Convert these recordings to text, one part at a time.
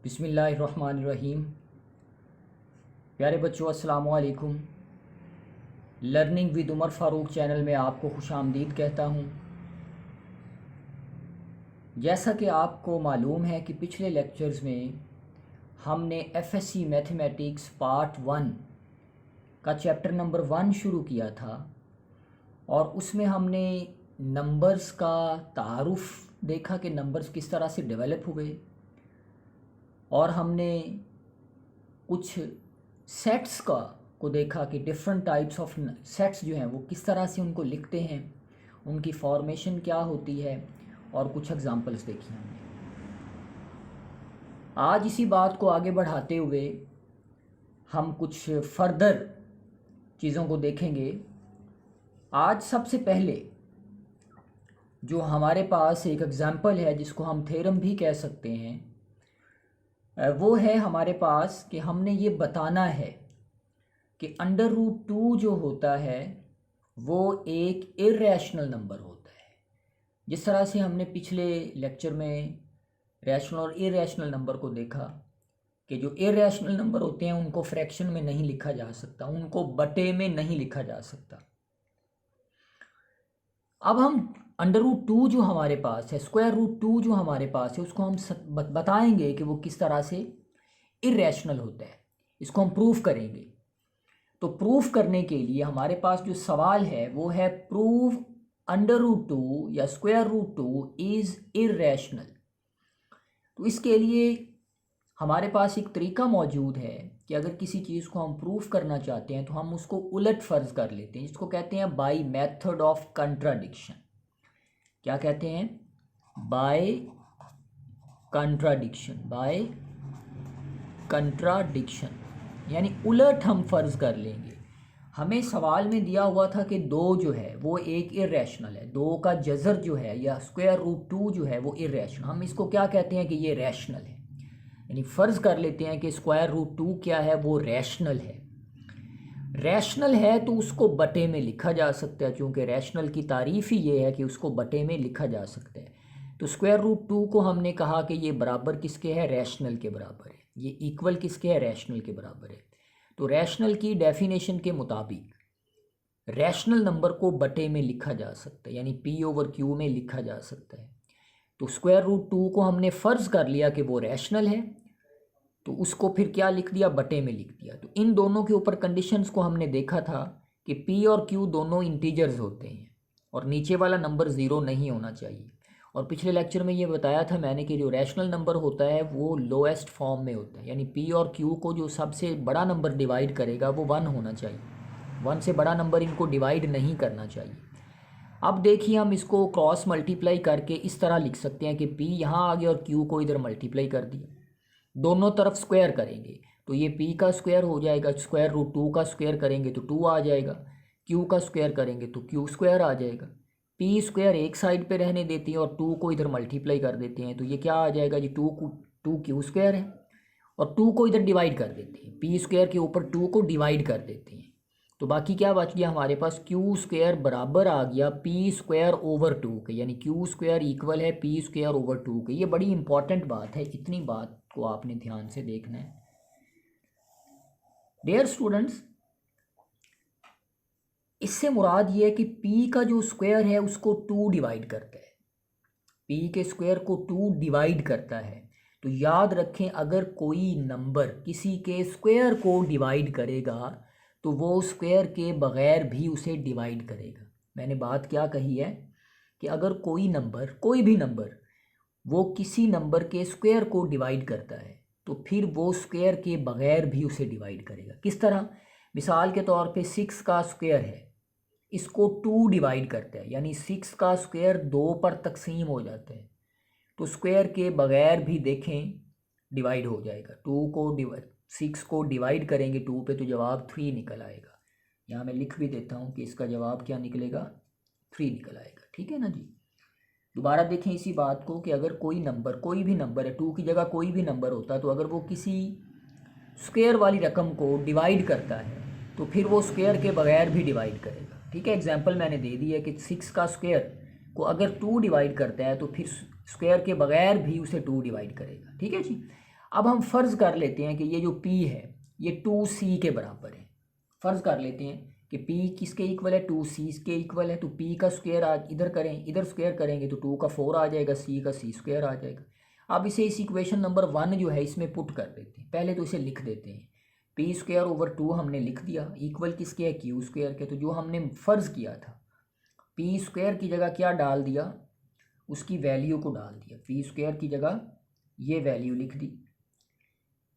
बिस्मिल्लाहिर्रहमानिर्रहीम। प्यारे बच्चों, अस्सलामु अलैकुम। Learning with Umar Farooq channel में आपको खुशामदीद कहता हूँ। जैसा कि आपको मालूम है कि पिछले लेक्चर्स में हमने एफएससी मैथमेटिक्स पार्ट 1 का चैप्टर नंबर 1 शुरू किया था और उसमें हमने नंबर्स का तारुफ देखा कि नंबर्स किस तरह से डेवलप हुए, और हमने कुछ सेट्स को देखा कि डिफरेंट टाइप्स ऑफ सेट्स जो हैं वो किस तरह से उनको लिखते हैं, उनकी फॉर्मेशन क्या होती है, और कुछ एग्जांपल्स देखी हमने। आज इसी बात को आगे बढ़ाते हुए हम कुछ फर्दर चीज़ों को देखेंगे। आज सबसे पहले जो हमारे पास एक एग्जांपल है जिसको हम थ्योरम भी कह सकते हैं, वो है हमारे पास कि हमने ये बताना है कि √2 जो होता है वो एक इर्रेशनल नंबर होता है। जिस तरह से हमने पिछले लेक्चर में रैशनल और इर्रेशनल नंबर को देखा कि जो इर्रेशनल नंबर होते हैं उनको फ्रैक्शन में नहीं लिखा जा सकता, उनको बटे में नहीं लिखा जा सकता। अब हम √2 जो हमारे पास है, √2 जो हमारे पास है, उसको हम बताएंगे कि वो किस तरह से इर्रेशनल होता है। इसको हम प्रूफ करेंगे। तो प्रूफ करने के लिए हमारे पास जो सवाल है वो है प्रूव √2 या √2 इज़ इर्रेशनल। तो इसके लिए हमारे पास एक तरीका मौजूद है कि अगर किसी चीज़ को हम प्रूफ करना चाहते हैं तो हम उसको उलट फ़र्ज कर लेते हैं, जिसको कहते हैं बाय मेथड ऑफ कंट्राडिक्शन। क्या कहते हैं? बाय कंट्राडिक्शन, यानी उलट हम फ़र्ज कर लेंगे। हमें सवाल में दिया हुआ था कि 2 जो है वो एक इर्रेशनल है, 2 का जज़र जो है या √2 जो है वो इर्रेशनल। हम इसको क्या कहते हैं कि ये रैशनल है, यानी फ़र्ज़ कर लेते हैं कि √2 क्या है, वो रैशनल है। रैशनल है तो उसको बटे में लिखा जा सकता है, क्योंकि रैशनल की तारीफ़ ही ये है कि उसको बटे में लिखा जा सकता है। तो √2 को हमने कहा कि ये बराबर किसके है? रैशनल के बराबर है। ये इक्वल किसके है? रैशनल के बराबर है। तो रैशनल की डेफिनेशन के मुताबिक रैशनल नंबर को बटे में लिखा जा सकता है, यानी P/Q में लिखा जा सकता है। तो √2 को हमने फ़र्ज़ कर लिया कि वो रैशनल है, तो उसको फिर क्या लिख दिया? बटे में लिख दिया। तो इन दोनों के ऊपर कंडीशंस को हमने देखा था कि P और Q दोनों इंटीजर्स होते हैं और नीचे वाला नंबर 0 नहीं होना चाहिए। और पिछले लेक्चर में ये बताया था मैंने कि जो रैशनल नंबर होता है वो लोएस्ट फॉर्म में होता है, यानी P और Q को जो सबसे बड़ा नंबर डिवाइड करेगा वो 1 होना चाहिए। 1 से बड़ा नंबर इनको डिवाइड नहीं करना चाहिए। अब देखिए, हम इसको क्रॉस मल्टीप्लाई करके इस तरह लिख सकते हैं कि P यहाँ आ गया और Q को इधर मल्टीप्लाई कर दिया। दोनों तरफ स्क्वायर करेंगे तो ये P का स्क्वायर हो जाएगा, √2 का स्क्वायर करेंगे तो 2 आ जाएगा, Q का स्क्वायर करेंगे तो Q स्क्वायर आ जाएगा। P स्क्वायर एक साइड पे रहने देते हैं और 2 को इधर मल्टीप्लाई कर देते हैं तो ये क्या आ जाएगा जी? 2 Q स्क्वायर है, और 2 को इधर डिवाइड कर देते हैं, P स्क्वायर के ऊपर 2 को डिवाइड कर देते हैं। तो बाकी क्या बच गया हमारे पास? Q स्क्वायर बराबर आ गया P²/2 के, यानी Q स्क्वायर इक्वल है P²/2 के। ये बड़ी इंपॉर्टेंट बात है, इतनी बात को आपने ध्यान से देखना है। डियर स्टूडेंट्स, इससे मुराद ये है कि P का जो स्क्वायर है उसको 2 डिवाइड करता है, P के स्क्वायर को 2 डिवाइड करता है। तो याद रखें, अगर कोई नंबर किसी के स्क्वायर को डिवाइड करेगा तो वो स्क्वायर के बग़ैर भी उसे डिवाइड करेगा। मैंने बात क्या कही है कि अगर कोई नंबर, कोई भी नंबर, वो किसी नंबर के स्क्वायर को डिवाइड करता है तो फिर वो स्क्वायर के बग़ैर भी उसे डिवाइड करेगा। किस तरह? मिसाल के तौर पे 6 का स्क्वायर है, इसको 2 डिवाइड करता है, यानी 6 का स्क्वायर 2 पर तकसीम हो जाता है, तो स्क्वायर के बग़ैर भी देखें डिवाइड हो जाएगा। 6 को डिवाइड करेंगे 2 पे तो जवाब 3 निकल आएगा। यहाँ मैं लिख भी देता हूँ कि इसका जवाब क्या निकलेगा? 3 निकल आएगा। ठीक है ना जी? दोबारा देखें इसी बात को कि अगर कोई नंबर, कोई भी नंबर है, 2 की जगह कोई भी नंबर होता तो अगर वो किसी स्क्वायर वाली रकम को डिवाइड करता है तो फिर वो स्क्वायर के बगैर भी डिवाइड करेगा। ठीक है, एग्जांपल मैंने दे दी है कि 6 का स्क्वायर को अगर 2 डिवाइड करता है तो फिर स्क्वायर के बगैर भी उसे 2 डिवाइड करेगा। ठीक है जी। अब हम फ़र्ज़ कर लेते हैं कि ये जो p है ये 2c के बराबर है। फ़र्ज़ कर लेते हैं कि p किसके इक्वल है, 2c के इक्वल है। तो p का स्क्वायर आज इधर करें, इधर स्क्वायर करेंगे तो 2 का 4 आ जाएगा, c का c स्क्वायर आ जाएगा। अब इसे इस इक्वेशन नंबर 1 जो है इसमें पुट कर देते हैं। पहले तो इसे लिख देते हैं, p स्क्वायर ओवर 2 हमने लिख दिया, इक्वल किसके है, q स्क्वायर के। तो जो हमने फ़र्ज़ किया था p स्क्वायर की जगह क्या डाल दिया, उसकी वैल्यू को डाल दिया। p स्क्वायर की जगह ये वैल्यू लिख दी,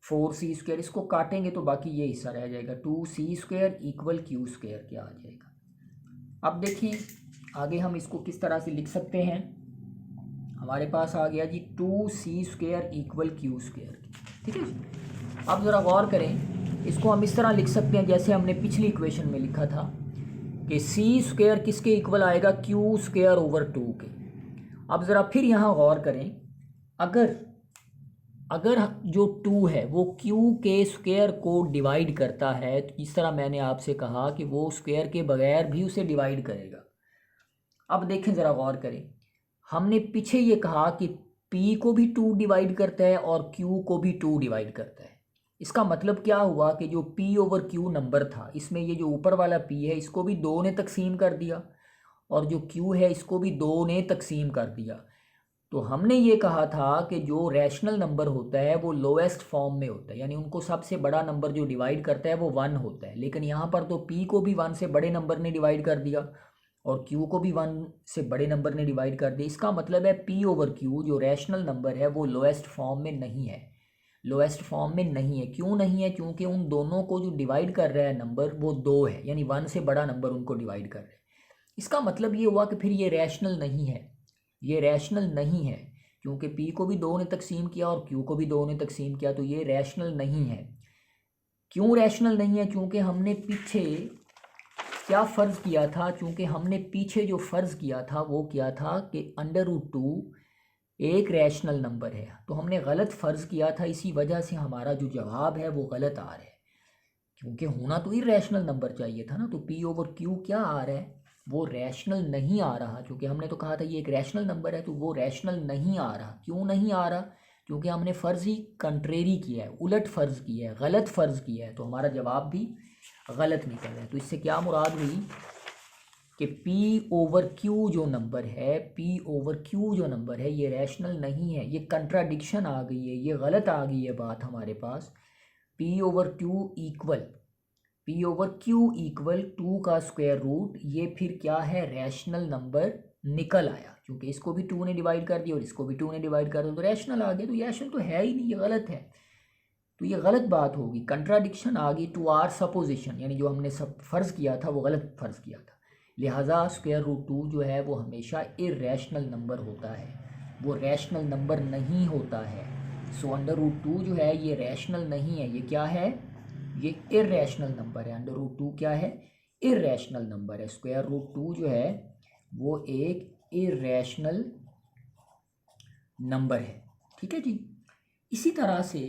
4c स्क्वायर, इसको काटेंगे तो बाकी ये हिस्सा रह जाएगा, 2c square equal q square क्या आ जाएगा। अब देखिए आगे हम इसको किस तरह से लिख सकते हैं। हमारे पास आ गया जी 2c square equal q square, ठीक है जी। अब ज़रा गौर करें, इसको हम इस तरह लिख सकते हैं जैसे हमने पिछली इक्वेशन में लिखा था कि c स्क्वायर किसके इक्वल आएगा, q स्क्वायर ओवर 2 के। अब ज़रा फिर यहाँ गौर करें, अगर जो 2 है वो q के स्क्वायर को डिवाइड करता है, तो इस तरह मैंने आपसे कहा कि वो स्क्वायर के बगैर भी उसे डिवाइड करेगा। अब देखें ज़रा गौर करें, हमने पीछे ये कहा कि p को भी 2 डिवाइड करता है और q को भी 2 डिवाइड करता है। इसका मतलब क्या हुआ कि जो p ओवर q नंबर था, इसमें ये जो ऊपर वाला p है इसको भी 2 ने तकसीम कर दिया और जो q है इसको भी 2 ने तकसीम कर दिया। तो हमने ये कहा था कि जो रैशनल नंबर होता है वो लोएस्ट फॉर्म में होता है, यानी उनको सबसे बड़ा नंबर जो डिवाइड करता है वो 1 होता है। लेकिन यहाँ पर तो p को भी 1 से बड़े नंबर ने डिवाइड कर दिया और q को भी 1 से बड़े नंबर ने डिवाइड कर दिया। इसका मतलब है p ओवर q जो रैशनल नंबर है वो लोएस्ट फॉर्म में नहीं है, लोएस्ट फॉर्म में नहीं है। क्यों नहीं है, क्योंकि उन दोनों को जो डिवाइड कर रहा है नंबर वो 2 है, यानी 1 से बड़ा नंबर उनको डिवाइड कर रहा है। इसका मतलब ये हुआ कि फिर ये रैशनल नहीं है, ये रैशनल नहीं है, क्योंकि p को भी 2 ने तकसीम किया और q को भी 2 ने तकसीम किया, तो ये रैशनल नहीं है। क्यों रैशनल नहीं है, क्योंकि हमने पीछे क्या फ़र्ज़ किया था, क्योंकि हमने पीछे जो फ़र्ज़ किया था वो क्या था कि √2 एक रैशनल नंबर है। तो हमने गलत फ़र्ज़ किया था, इसी वजह से हमारा जो जवाब है वो गलत आ रहा है, क्योंकि होना तो इरैशनल नंबर चाहिए था ना। तो p ओवर q क्या आ रहा है, वो रैशनल नहीं आ रहा, क्योंकि हमने तो कहा था ये एक रैशनल नंबर है, तो वो रैशनल नहीं आ रहा। क्यों नहीं आ रहा, क्योंकि हमने फ़र्ज़ ही कंट्रेरी किया है, उलट फ़र्ज़ किया है, गलत फ़र्ज़ किया है, तो हमारा जवाब भी गलत निकल रहा है। तो इससे क्या मुराद हुई कि p ओवर q जो नंबर है, p ओवर q जो नंबर है ये रैशनल नहीं है, ये कंट्राडिक्शन आ गई है, ये गलत आ गई है बात हमारे पास। p over q equal p over q equal 2 का स्क्वायर रूट, ये फिर क्या है, रैशनल नंबर निकल आया, क्योंकि इसको भी 2 ने डिवाइड कर दिया और इसको भी 2 ने डिवाइड कर दिया, तो रैशनल आ गया। तो ये रैशनल तो है ही नहीं, ये गलत है, तो ये गलत बात होगी, कंट्राडिक्शन आ गई टू आर सपोजिशन, यानी जो हमने सब फ़र्ज़ किया था वो गलत फ़र्ज़ किया था। लिहाजा स्क्वायर रूट 2 जो है वो हमेशा इरैशनल नंबर होता है, वो रैशनल नंबर नहीं होता है। सो √2 जो है ये रैशनल नहीं है, ये क्या है, ये इरैशनल नंबर है। √2 क्या है, इरैशनल नंबर है। स्क्वायर रूट 2 जो है वो एक इरैशनल नंबर है, ठीक है जी। इसी तरह से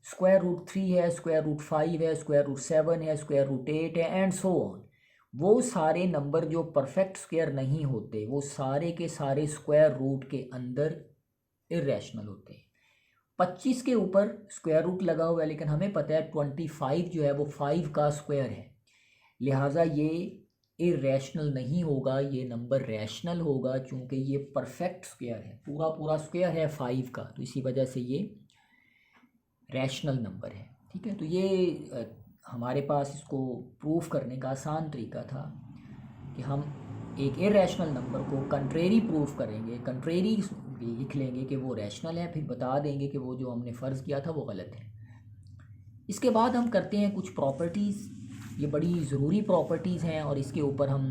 स्क्वायर रूट 3 है, स्क्वायर रूट 5 है, स्क्वायर रूट 7 है, स्क्वायर रूट 8 है एंड सो ऑन। वो सारे नंबर जो परफेक्ट स्क्वायर नहीं होते वो सारे के सारे स्क्वायर रूट के अंदर इरैशनल होते हैं। 25 के ऊपर स्क्वायर रूट लगा हुआ है, लेकिन हमें पता है 25 जो है वो 5 का स्क्वायर है, लिहाजा ये इरैशनल नहीं होगा, ये नंबर रैशनल होगा, क्योंकि ये परफेक्ट स्क्वायर है, पूरा पूरा स्क्वायर है 5 का, तो इसी वजह से ये रैशनल नंबर है, ठीक है। तो ये हमारे पास इसको प्रूफ करने का आसान तरीका था कि हम एक इरैशनल नंबर को कंट्रेरी प्रूफ करेंगे, कंट्रेरी लिख लेंगे कि वो रैशनल है, फिर बता देंगे कि वो जो हमने फ़र्ज़ किया था वो गलत है। इसके बाद हम करते हैं कुछ प्रॉपर्टीज़, ये बड़ी ज़रूरी प्रॉपर्टीज़ हैं और इसके ऊपर हम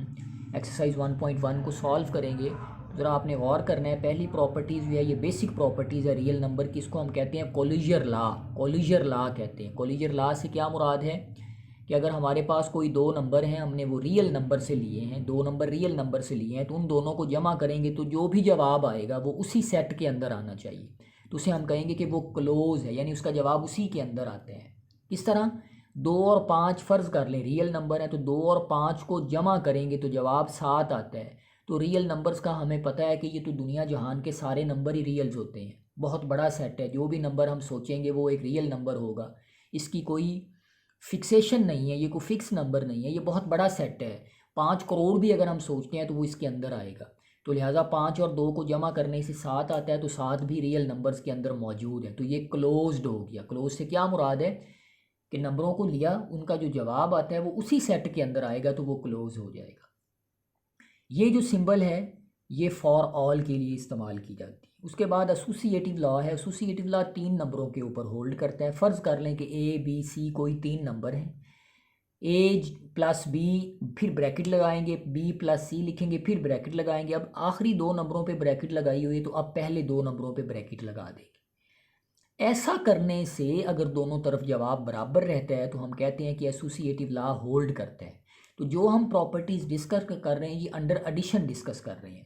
एक्सरसाइज 1.1 को सॉल्व करेंगे। ज़रा आपने गौर करना है, पहली प्रॉपर्टीज़ जो है ये बेसिक प्रॉपर्टीज़ है रियल नंबर की, इसको हम कहते हैं कोलिजर लॉ, कोलिजर लॉ कहते हैं। कोलिजर लॉ से क्या मुराद है कि अगर हमारे पास कोई दो नंबर हैं, हमने वो रियल नंबर से लिए हैं, दो नंबर रियल नंबर से लिए हैं, तो उन दोनों को जमा करेंगे तो जो भी जवाब आएगा वो उसी सेट के अंदर आना चाहिए, तो उसे हम कहेंगे कि वो क्लोज है, यानी उसका जवाब उसी के अंदर आते हैं। किस तरह, 2 और 5 फ़र्ज़ कर लें रियल नंबर है, तो 2 और 5 को जमा करेंगे तो जवाब 7 आता है। तो रियल नंबर्स का हमें पता है कि ये तो दुनिया जहान के सारे नंबर ही रियल्स होते हैं, बहुत बड़ा सेट है, जो भी नंबर हम सोचेंगे वो एक रियल नंबर होगा, इसकी कोई फिक्सेशन नहीं है, ये कोई फिक्स नंबर नहीं है, ये बहुत बड़ा सेट है। 5 करोड़ भी अगर हम सोचते हैं तो वो इसके अंदर आएगा। तो लिहाजा 5 और 2 को जमा करने से 7 आता है, तो 7 भी रियल नंबर्स के अंदर मौजूद है। तो ये क्लोज्ड हो गया। क्लोज से क्या मुराद है कि नंबरों को लिया, उनका जो जवाब आता है वो उसी सेट के अंदर आएगा, तो वो क्लोज हो जाएगा। ये जो सिंबल है ये फॉर ऑल के लिए इस्तेमाल की जाती है। उसके बाद एसोसिएटिव लॉ है। एसोसिएटिव लॉ 3 नंबरों के ऊपर होल्ड करता है। फ़र्ज़ कर लें कि ए बी सी कोई 3 नंबर हैं, ए प्लस बी, फिर ब्रैकेट लगाएंगे, बी प्लस सी लिखेंगे, फिर ब्रैकेट लगाएंगे। अब आखिरी 2 नंबरों पे ब्रैकेट लगाई हुई है, तो अब पहले 2 नंबरों पे ब्रैकेट लगा देंगे। ऐसा करने से अगर दोनों तरफ जवाब बराबर रहता है तो हम कहते हैं कि एसोसिएटिव लॉ होल्ड करता है। तो जो हम प्रॉपर्टीज़ डिस्कस कर रहे हैं ये अंडर एडिशन डिस्कस कर रहे हैं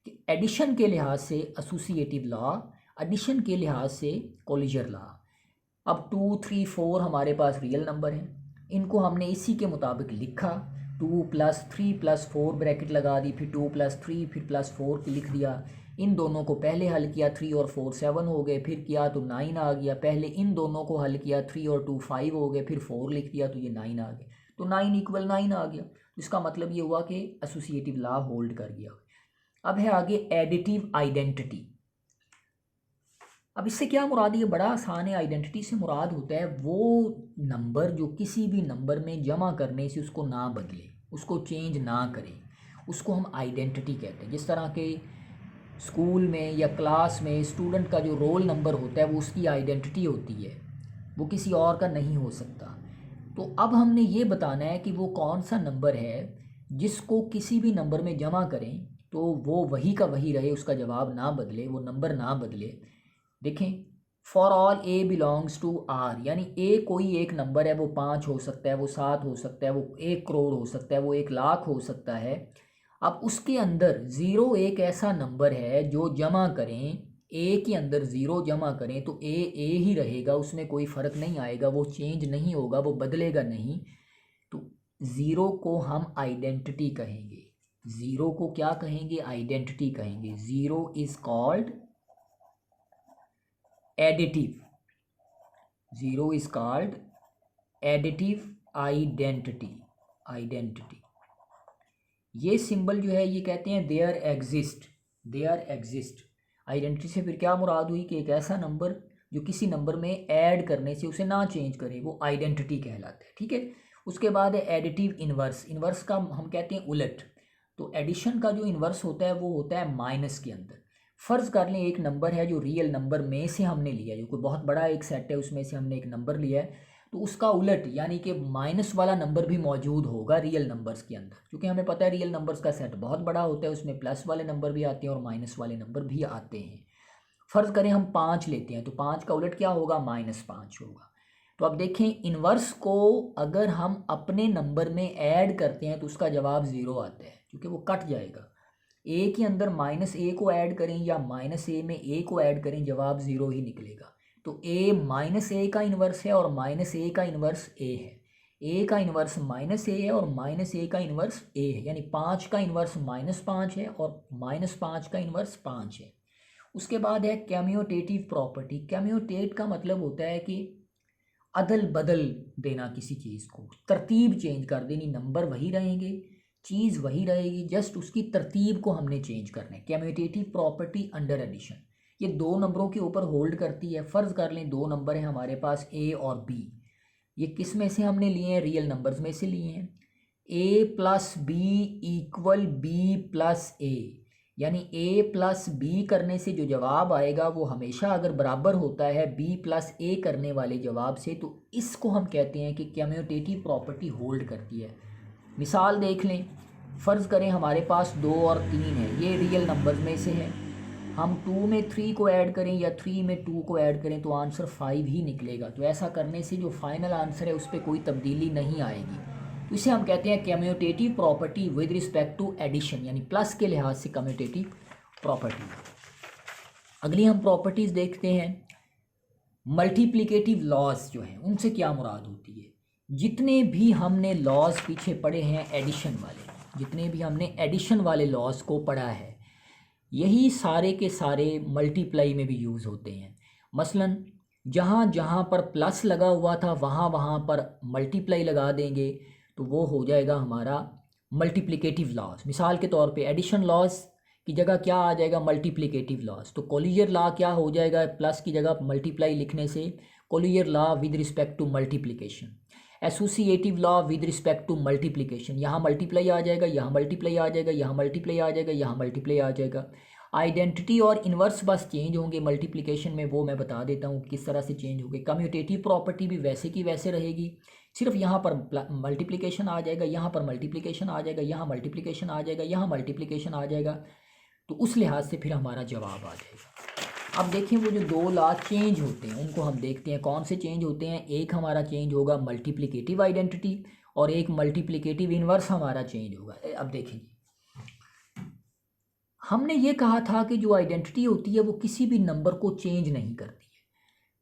कि एडिशन के लिहाज से एसोसिएटिव लॉ, एडिशन के लिहाज से कोलिजर लॉ। अब 2 3 4 हमारे पास रियल नंबर हैं, इनको हमने इसी के मुताबिक लिखा। 2 + 3 + 4 ब्रैकेट लगा दी, फिर 2 + 3 फिर +4 लिख दिया। इन दोनों को पहले हल किया, 3 और 4 7 हो गए, फिर किया तो 9 आ गया। पहले इन दोनों को हल किया, 3 और 2 5 हो गए, फिर 4 लिख दिया तो ये 9 आ गया। तो 9 = 9 आ गया। तो इसका मतलब ये हुआ कि एसोसिएटिव लॉ होल्ड कर गया। अब है आगे एडिटिव आइडेंटिटी। अब इससे क्या मुराद है, ये बड़ा आसान है। आइडेंटिटी से मुराद होता है वो नंबर जो किसी भी नंबर में जमा करने से उसको ना बदले, उसको चेंज ना करे, उसको हम आइडेंटिटी कहते हैं। जिस तरह के स्कूल में या क्लास में स्टूडेंट का जो रोल नंबर होता है वो उसकी आइडेंटिटी होती है, वो किसी और का नहीं हो सकता। तो अब हमने ये बताना है कि वो कौन सा नंबर है जिसको किसी भी नंबर में जमा करें तो वो वही का वही रहे, उसका जवाब ना बदले, वो नंबर ना बदले। देखें, for all A belongs to R, यानी ए कोई एक नंबर है, वो 5 हो सकता है, वो 7 हो सकता है, वो 1 करोड़ हो सकता है, वो 1 लाख हो सकता है। अब उसके अंदर 0 एक ऐसा नंबर है जो जमा करें, ए के अंदर 0 जमा करें तो ए ही रहेगा, उसमें कोई फ़र्क नहीं आएगा, वो चेंज नहीं होगा, वो बदलेगा नहीं। तो 0 को हम आइडेंटिटी कहेंगे। 0 को क्या कहेंगे? आइडेंटिटी कहेंगे। 0 is called additive, 0 is called additive identity। ये सिंबल जो है ये कहते हैं देयर एग्जिस्ट। आइडेंटिटी से फिर क्या मुराद हुई कि एक ऐसा नंबर जो किसी नंबर में ऐड करने से उसे ना चेंज करे, वो आइडेंटिटी कहलाता है। ठीक है। उसके बाद है एडिटिव इन्वर्स। इन्वर्स का हम कहते हैं उलट। तो एडिशन का जो इन्वर्स होता है वो होता है माइनस के अंदर। फ़र्ज़ कर लें एक नंबर है जो रियल नंबर में से हमने लिया, जो कोई बहुत बड़ा एक सेट है उसमें से हमने एक नंबर लिया है, तो उसका उलट यानी कि माइनस वाला नंबर भी मौजूद होगा रियल नंबर्स के अंदर, क्योंकि हमें पता है रियल नंबर्स का सेट बहुत बड़ा होता है, उसमें प्लस वाले नंबर भी आते हैं और माइनस वाले नंबर भी आते हैं। फ़र्ज़ करें हम 5 लेते हैं तो 5 का उलट क्या होगा? -5 होगा। तो अब देखें, इन्वर्स को अगर हम अपने नंबर में ऐड करते हैं तो उसका जवाब 0 आता है, क्योंकि वो कट जाएगा। ए के अंदर -a को ऐड करें या -a में a को ऐड करें, जवाब 0 ही निकलेगा। तो a -a का इन्वर्स है और -a का इन्वर्स a है। a का इन्वर्स -a है और -a का इन्वर्स a है, यानी 5 का इन्वर्स -5 है और -5 का इन्वर्स 5 है। उसके बाद है कम्यूटेटिव प्रॉपर्टी। कम्यूटेट का मतलब होता है कि अदल बदल देना, किसी चीज़ को तरतीब चेंज कर देनी। नंबर वही रहेंगे, चीज़ वही रहेगी, जस्ट उसकी तरतीब को हमने चेंज करना है। कम्यूटेटिव प्रॉपर्टी अंडर एडिशन ये 2 नंबरों के ऊपर होल्ड करती है। फ़र्ज़ कर लें 2 नंबर हैं हमारे पास ए और बी। ये किस में से हमने लिए हैं? रियल नंबर्स में से लिए हैं। a + b = b + a, यानी a + b करने से जो जवाब आएगा वो हमेशा अगर बराबर होता है b + a करने वाले जवाब से, तो इसको हम कहते हैं कि कम्यूटेटिव प्रॉपर्टी होल्ड करती है। मिसाल देख लें, फ़र्ज़ करें हमारे पास 2 और 3 है, ये रियल नंबर में से है। हम 2 में 3 को ऐड करें या 3 में 2 को ऐड करें तो आंसर 5 ही निकलेगा। तो ऐसा करने से जो फाइनल आंसर है उस पर कोई तब्दीली नहीं आएगी। तो इसे हम कहते हैं commutative property with respect to addition, यानी प्लस के लिहाज से कम्यूटेटिव प्रॉपर्टी। अगली हम प्रॉपर्टीज़ देखते हैं। मल्टीप्लिकेटिव लॉज जो हैं उनसे क्या मुराद होती है? जितने भी हमने लॉज पीछे पढ़े हैं एडिशन वाले, जितने भी हमने एडिशन वाले लॉज को पढ़ा है, यही सारे के सारे मल्टीप्लाई में भी यूज़ होते हैं। मसलन जहाँ जहाँ पर प्लस लगा हुआ था वहाँ वहाँ पर मल्टीप्लाई लगा देंगे तो वो हो जाएगा हमारा मल्टीप्लिकेटिव लॉस। मिसाल के तौर पे एडिशन लॉस की जगह क्या आ जाएगा, मल्टीप्लिकेटिव लॉस। तो कोलियर लॉ क्या हो जाएगा, प्लस की जगह मल्टीप्लाई लिखने से closure law with respect to multiplication. Associative law with respect to multiplication, यहाँ मल्टीप्लाई आ जाएगा, यहाँ मल्टीप्लाई आ जाएगा, यहाँ मल्टीप्लाई आ जाएगा, यहाँ मल्टीप्लाई आ जाएगा। आइडेंटिटी और इन्वर्स बस चेंज होंगे मल्टीप्लिकेशन में, वो मैं बता देता हूँ किस तरह से चेंज होंगे। कम्यूटेटिव प्रॉपर्टी भी वैसे की वैसे रहेगी, सिर्फ यहाँ पर मल्टीप्लिकेशन आ जाएगा, यहाँ पर मल्टीप्लिकेशन आ जाएगा, यहाँ मल्टीप्लिकेशन आ जाएगा, यहाँ मल्टीप्लिकेशन आ जाएगा। तो उस लिहाज से फिर हमारा जवाब आ जाएगा। अब देखिए वो जो दो लॉ चेंज होते हैं उनको हम देखते हैं कौन से चेंज होते हैं। एक हमारा चेंज होगा मल्टीप्लिकेटिव आइडेंटिटी और एक मल्टीप्लिकेटिव इन्वर्स हमारा चेंज होगा। अब देखिए हमने ये कहा था कि जो आइडेंटिटी होती है वो किसी भी नंबर को चेंज नहीं करती है।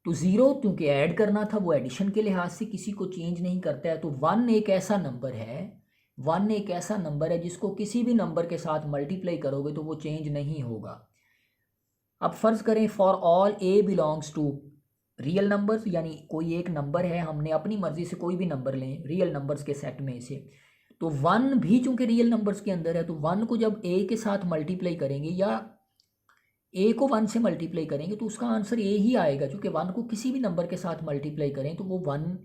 तो ज़ीरो क्योंकि ऐड करना था वो एडिशन के लिहाज से किसी को चेंज नहीं करता है। तो वन एक ऐसा नंबर है, वन एक ऐसा नंबर है जिसको किसी भी नंबर के साथ मल्टीप्लाई करोगे तो वो चेंज नहीं होगा। अब फ़र्ज़ करें for all A belongs to real numbers, यानी कोई एक नंबर है, हमने अपनी मर्ज़ी से कोई भी नंबर लें रियल नंबर्स के सेट में से, तो वन भी चूंकि रियल नंबर्स के अंदर है तो वन को जब ए के साथ मल्टीप्लाई करेंगे या ए को वन से मल्टीप्लाई करेंगे तो उसका आंसर ए ही आएगा। चूँकि वन को किसी भी नंबर के साथ मल्टीप्लाई करें तो वो वन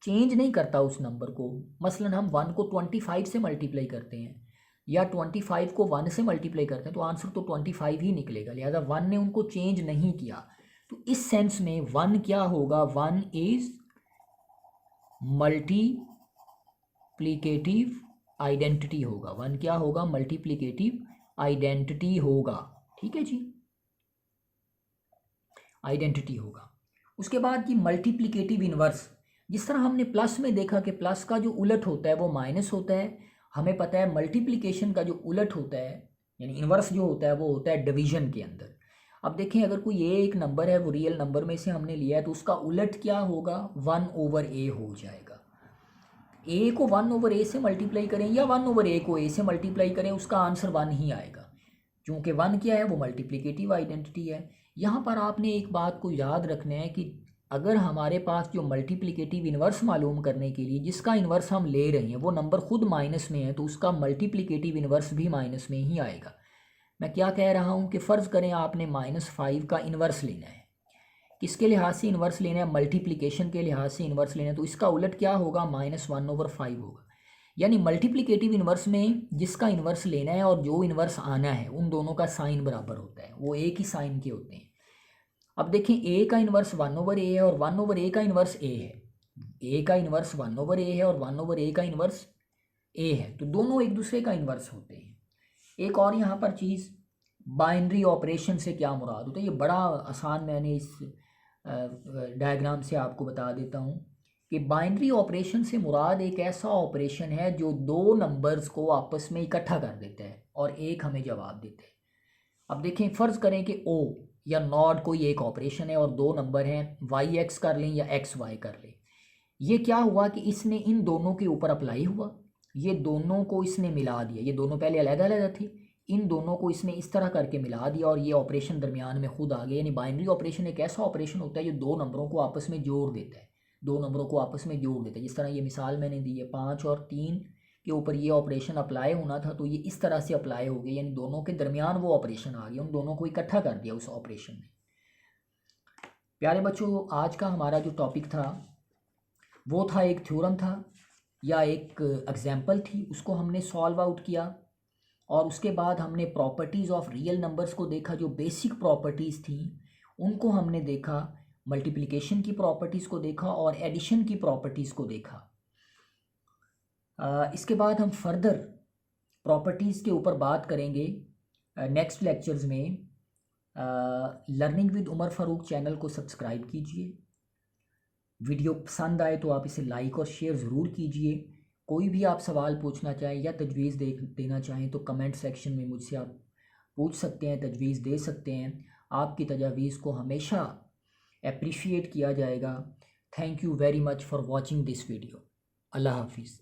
चेंज नहीं करता उस नंबर को। मसलन हम वन को 25 से मल्टीप्लाई करते हैं या 25 को वन से मल्टीप्लाई करते हैं तो आंसर तो 25 ही निकलेगा, लिहाजा वन ने उनको चेंज नहीं किया। तो इस सेंस में वन क्या होगा, वन इज मल्टीप्लिकेटिव आइडेंटिटी होगा। वन क्या होगा, मल्टीप्लिकेटिव आइडेंटिटी होगा। ठीक है जी, आइडेंटिटी होगा। उसके बाद की मल्टीप्लिकेटिव इन्वर्स, जिस तरह हमने प्लस में देखा कि प्लस का जो उलट होता है वो माइनस होता है, हमें पता है मल्टीप्लिकेशन का जो उलट होता है यानी इन्वर्स जो होता है वो होता है डिवीजन के अंदर। अब देखें अगर कोई ये एक नंबर है वो रियल नंबर में से हमने लिया है तो उसका उलट क्या होगा, 1/a हो जाएगा। ए को 1/a से मल्टीप्लाई करें या 1/a को a से मल्टीप्लाई करें उसका आंसर 1 ही आएगा, क्योंकि 1 क्या है, वो मल्टीप्लिकेटिव आइडेंटिटी है। यहाँ पर आपने एक बात को याद रखना है कि अगर हमारे पास जो मल्टीप्लिकेटिव इन्वर्स मालूम करने के लिए जिसका इन्वर्स हम ले रहे हैं वो नंबर खुद माइनस में है तो उसका मल्टीप्लिकेटिव इन्वर्स भी माइनस में ही आएगा। मैं क्या कह रहा हूँ कि फ़र्ज़ करें आपने -5 का इन्वर्स लेना है, किसके लिहाज से इन्वर्स लेना है, मल्टीप्लिकेशन के लिहाज से इन्वर्स लेना है, तो इसका उलट क्या होगा, -1/5 होगा। यानी मल्टीप्लिकेटिव इन्वर्स में जिसका इन्वर्स लेना है और जो इन्वर्स आना है उन दोनों का साइन बराबर होता है, वो एक ही साइन के होते हैं। अब देखें ए का इन्वर्स 1/a है और 1/a का इन्वर्स a है, a का इन्वर्स 1/a है और 1/a का इन्वर्स a है, तो दोनों एक दूसरे का इन्वर्स होते हैं। एक और यहाँ पर चीज़, बाइनरी ऑपरेशन से क्या मुराद होता है, ये बड़ा आसान मैंने इस डायग्राम से आपको बता देता हूँ कि बाइनरी ऑपरेशन से मुराद एक ऐसा ऑपरेशन है जो दो नंबर्स को आपस में इकट्ठा कर देता है और एक हमें जवाब देता है। अब देखें फ़र्ज़ करें कि ओ या नॉट कोई एक ऑपरेशन है और दो नंबर हैं, YX कर लें या XY कर लें। ये क्या हुआ कि इसने इन दोनों के ऊपर अप्लाई हुआ, ये दोनों को इसने मिला दिया, ये दोनों पहले अलग अलग थे, इन दोनों को इसने इस तरह करके मिला दिया और ये ऑपरेशन दरमियान में खुद आ गया। यानी बाइनरी ऑपरेशन एक ऐसा ऑपरेशन होता है जो दो नंबरों को आपस में जोड़ देता है, दो नंबरों को आपस में जोड़ देता है। जिस तरह ये मिसाल मैंने दी है 5 और 3 के ऊपर ये ऑपरेशन अप्लाई होना था तो ये इस तरह से अप्लाई हो गया, यानी दोनों के दरमियान वो ऑपरेशन आ गया, उन दोनों को इकट्ठा कर दिया उस ऑपरेशन ने। प्यारे बच्चों, आज का हमारा जो टॉपिक था वो था, एक थ्योरम था या एक एग्जाम्पल थी, उसको हमने सॉल्व आउट किया और उसके बाद हमने प्रॉपर्टीज़ ऑफ रियल नंबर्स को देखा, जो बेसिक प्रॉपर्टीज़ थी उनको हमने देखा, मल्टीप्लिकेशन की प्रॉपर्टीज़ को देखा और एडिशन की प्रॉपर्टीज़ को देखा। इसके बाद हम फर्दर प्रॉपर्टीज़ के ऊपर बात करेंगे नेक्स्ट लेक्चर्स में। Learning with Umar Farooq channel को सब्सक्राइब कीजिए, वीडियो पसंद आए तो आप इसे लाइक और शेयर ज़रूर कीजिए। कोई भी आप सवाल पूछना चाहें या तजवीज़ देना चाहें तो कमेंट सेक्शन में मुझसे आप पूछ सकते हैं, तजवीज़ दे सकते हैं। आपकी तजावीज़ को हमेशा अप्रिशिएट किया जाएगा। Thank you very much for watching this video. अल्लाह हाफिज़।